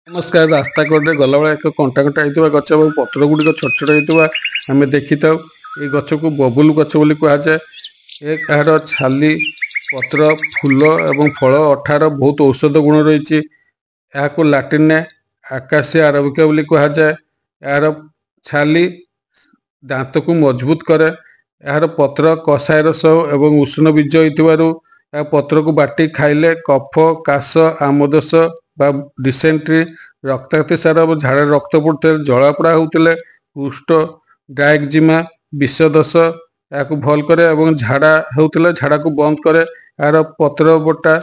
नमस्कार। रास्ता कड़े गला बेला एक कंटा कंटा होता गच और पत्र गुड़िक छोट छोट होता आम देखी था। ये गच को बबुल गच बोली कहुए। यार छाली पत्र फूल और फल अठार बहुत औषध गुण रही। यहाँ लाटिन आकाशीय आरबिका बोली कहुए। यार छाली दांत को मजबूत करे। यार पत्र कषाय रस और उष्ण बीज होता पत्र को बाटी खाइले कफ काश आमदोष डिसेंट्री रक्तातिसार और झाड़ा रक्त पड़ते जलापोड़ा होते कुष्ठ डायक्जिमा विषदोष या भल करे और झाड़ा होते झाड़ा को बंद करे। यार पत्र बटा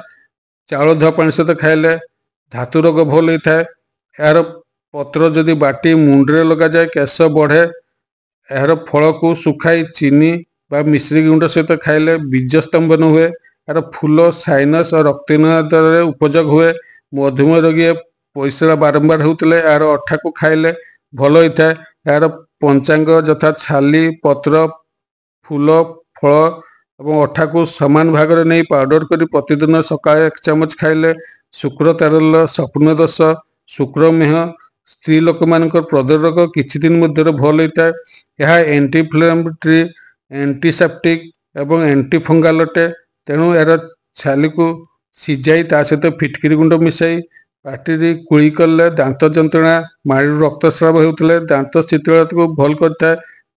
चाउल धुआ पानी सहित खाइले धातु रोग भल होता है। यार पत्र जदि बाटी मुंडे लगा जाए केश बढ़े। यार फल को सुखाई चीनी मिश्री गुंड सहित खाइले बीज स्तंभन हुए। यार फूल साइनस और रक्तहीनता उपयोग हुए। मधुमेह रोगी पैसा बारंबार होते यार अठा को खाइले भल होता है। यार पंचांग यथा छाली पत्र फूल फल और अठा को समान भाग में नहीं पाउडर कर प्रतिदिन सकाळ 1 चामच खाइले शुक्र तारल स्वप्न दोष शुक्रमेह स्त्री लोक मान प्रदरोग किछि दिन मध्य भल होता है। यह एंटी इन्फ्लेमेटरी एंटीसेप्टिक और एंटी फंगाल अटे। तेणु यार छाली को सीझाई ता सहित फिटकिरी गुंड मिसाई पाटी कुड़ी कले दांत जंत्रणा माड़ी रक्तस्राव होते दांत शीतलता को भल करता है।